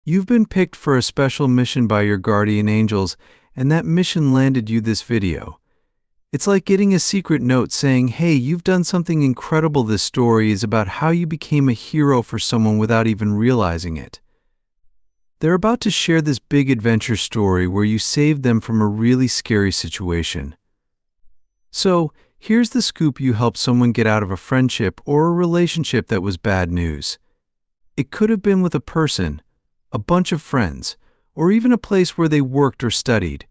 You've been picked for a special mission by your guardian angels, and that mission landed you this video. It's like getting a secret note saying, hey, you've done something incredible. This story is about how you became a hero for someone without even realizing it. They're about to share this big adventure story where you saved them from a really scary situation. So, here's the scoop: you helped someone get out of a friendship or a relationship that was bad news. It could have been with a person, a bunch of friends, or even a place where they worked or studied.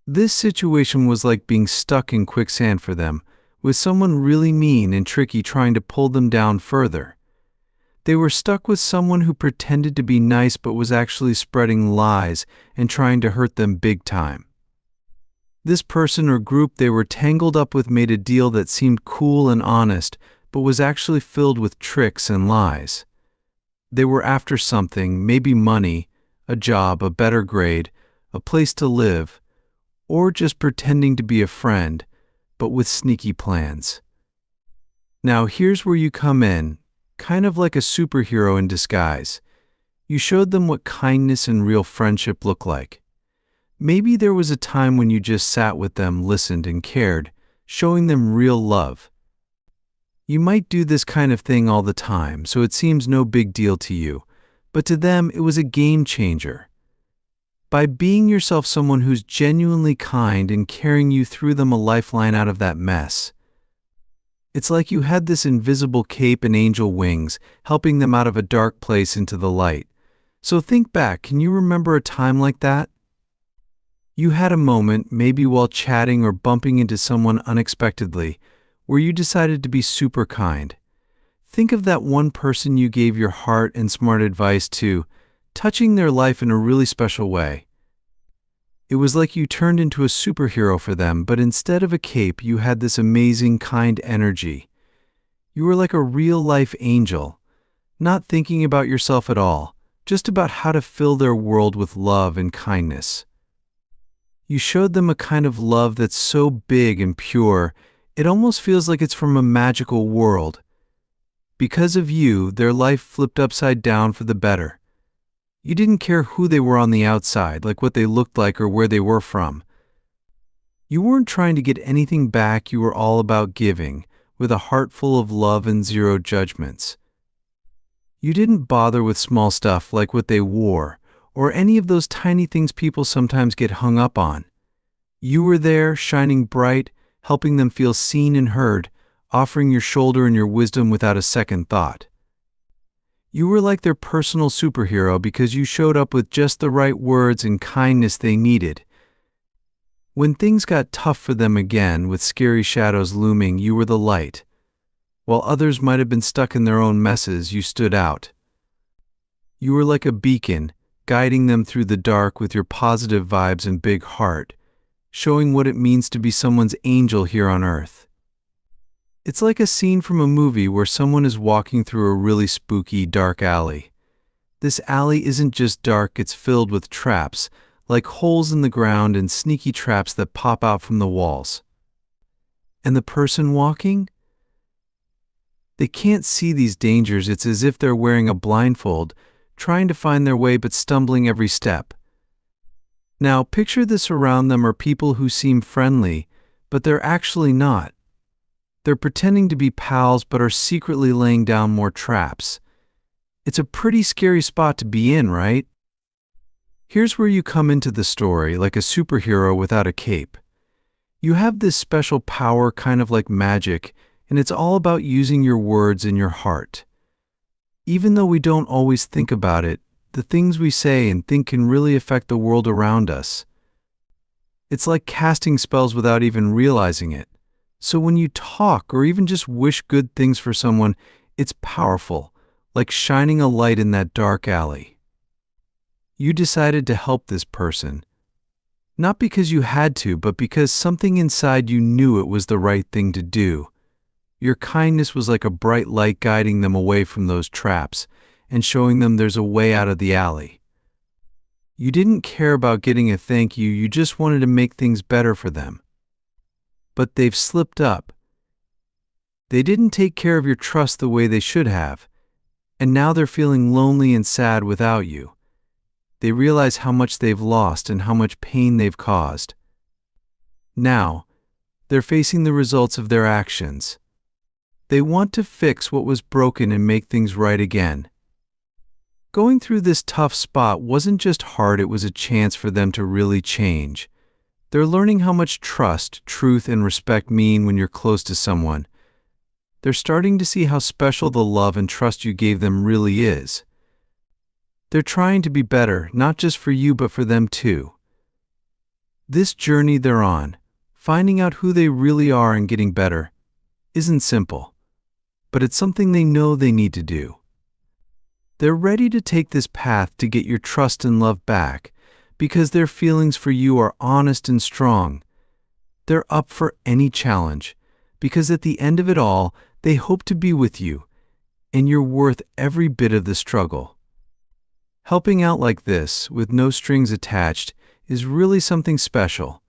This situation was like being stuck in quicksand for them, with someone really mean and tricky trying to pull them down further. They were stuck with someone who pretended to be nice but was actually spreading lies and trying to hurt them big time. This person or group they were tangled up with made a deal that seemed cool and honest, but was actually filled with tricks and lies. They were after something, maybe money, a job, a better grade, a place to live, or just pretending to be a friend, but with sneaky plans. Now here's where you come in, kind of like a superhero in disguise. You showed them what kindness and real friendship look like. Maybe there was a time when you just sat with them, listened, and cared, showing them real love. You might do this kind of thing all the time, so it seems no big deal to you, but to them it was a game changer. By being yourself someone who's genuinely kind and carrying you through them a lifeline out of that mess. It's like you had this invisible cape and angel wings, helping them out of a dark place into the light. So think back, can you remember a time like that? You had a moment, maybe while chatting or bumping into someone unexpectedly, where you decided to be super kind. Think of that one person you gave your heart and smart advice to, touching their life in a really special way. It was like you turned into a superhero for them, but instead of a cape, you had this amazing, kind energy. You were like a real-life angel, not thinking about yourself at all, just about how to fill their world with love and kindness. You showed them a kind of love that's so big and pure, it almost feels like it's from a magical world. Because of you, their life flipped upside down for the better. You didn't care who they were on the outside, like what they looked like or where they were from. You weren't trying to get anything back, you were all about giving, with a heart full of love and zero judgments. You didn't bother with small stuff like what they wore, or any of those tiny things people sometimes get hung up on. You were there, shining bright, helping them feel seen and heard, offering your shoulder and your wisdom without a second thought. You were like their personal superhero because you showed up with just the right words and kindness they needed. When things got tough for them again, with scary shadows looming, you were the light. While others might have been stuck in their own messes, you stood out. You were like a beacon, guiding them through the dark with your positive vibes and big heart, showing what it means to be someone's angel here on earth. It's like a scene from a movie where someone is walking through a really spooky, dark alley. This alley isn't just dark, it's filled with traps, like holes in the ground and sneaky traps that pop out from the walls. And the person walking? They can't see these dangers. It's as if they're wearing a blindfold, trying to find their way but stumbling every step. Now, picture this: around them are people who seem friendly, but they're actually not. They're pretending to be pals but are secretly laying down more traps. It's a pretty scary spot to be in, right? Here's where you come into the story, like a superhero without a cape. You have this special power, kind of like magic, and it's all about using your words and your heart. Even though we don't always think about it, the things we say and think can really affect the world around us. It's like casting spells without even realizing it. So when you talk or even just wish good things for someone, it's powerful, like shining a light in that dark alley. You decided to help this person, not because you had to, but because something inside you knew it was the right thing to do. Your kindness was like a bright light guiding them away from those traps and showing them there's a way out of the alley. You didn't care about getting a thank you, you just wanted to make things better for them. But they've slipped up. They didn't take care of your trust the way they should have, and now they're feeling lonely and sad without you. They realize how much they've lost and how much pain they've caused. Now, they're facing the results of their actions. They want to fix what was broken and make things right again. Going through this tough spot wasn't just hard, it was a chance for them to really change. They're learning how much trust, truth, and respect mean when you're close to someone. They're starting to see how special the love and trust you gave them really is. They're trying to be better, not just for you, but for them too. This journey they're on, finding out who they really are and getting better, isn't simple, but it's something they know they need to do. They're ready to take this path to get your trust and love back, because their feelings for you are honest and strong. They're up for any challenge, because at the end of it all, they hope to be with you, and you're worth every bit of the struggle. Helping out like this, with no strings attached, is really something special.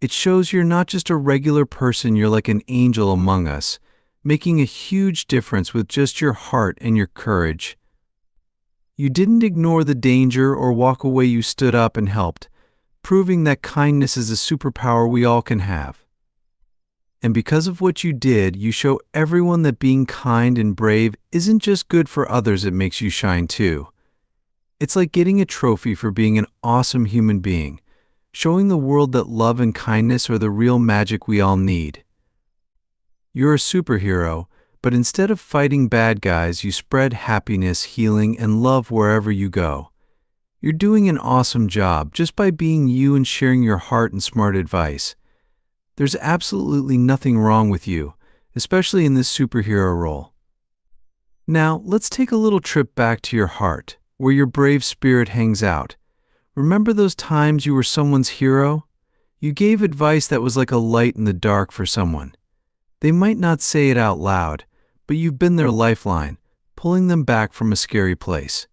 It shows you're not just a regular person, you're like an angel among us, making a huge difference with just your heart and your courage. You didn't ignore the danger or walk away, you stood up and helped, proving that kindness is a superpower we all can have. And because of what you did, you show everyone that being kind and brave isn't just good for others, it makes you shine too. It's like getting a trophy for being an awesome human being, showing the world that love and kindness are the real magic we all need. You're a superhero, but instead of fighting bad guys, you spread happiness, healing, and love wherever you go. You're doing an awesome job just by being you and sharing your heart and smart advice. There's absolutely nothing wrong with you, especially in this superhero role. Now, let's take a little trip back to your heart, where your brave spirit hangs out. Remember those times you were someone's hero? You gave advice that was like a light in the dark for someone. They might not say it out loud, but you've been their lifeline, pulling them back from a scary place.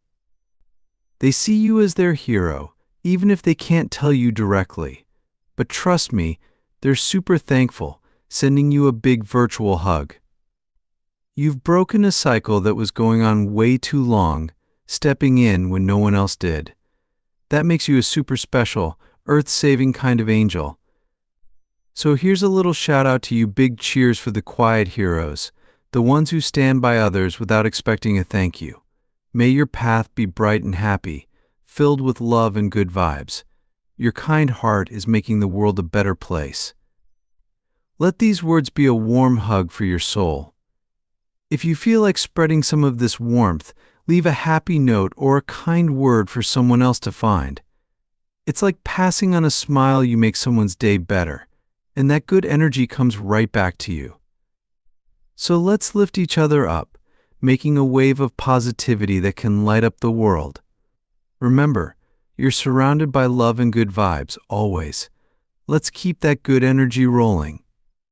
They see you as their hero, even if they can't tell you directly. But trust me, they're super thankful, sending you a big virtual hug. You've broken a cycle that was going on way too long, stepping in when no one else did. That makes you a super special, earth-saving kind of angel. So here's a little shout out to you, big cheers for the quiet heroes, the ones who stand by others without expecting a thank you. May your path be bright and happy, filled with love and good vibes. Your kind heart is making the world a better place. Let these words be a warm hug for your soul. If you feel like spreading some of this warmth, leave a happy note or a kind word for someone else to find. It's like passing on a smile, you make someone's day better, and that good energy comes right back to you. So let's lift each other up, making a wave of positivity that can light up the world. Remember, you're surrounded by love and good vibes, always. Let's keep that good energy rolling.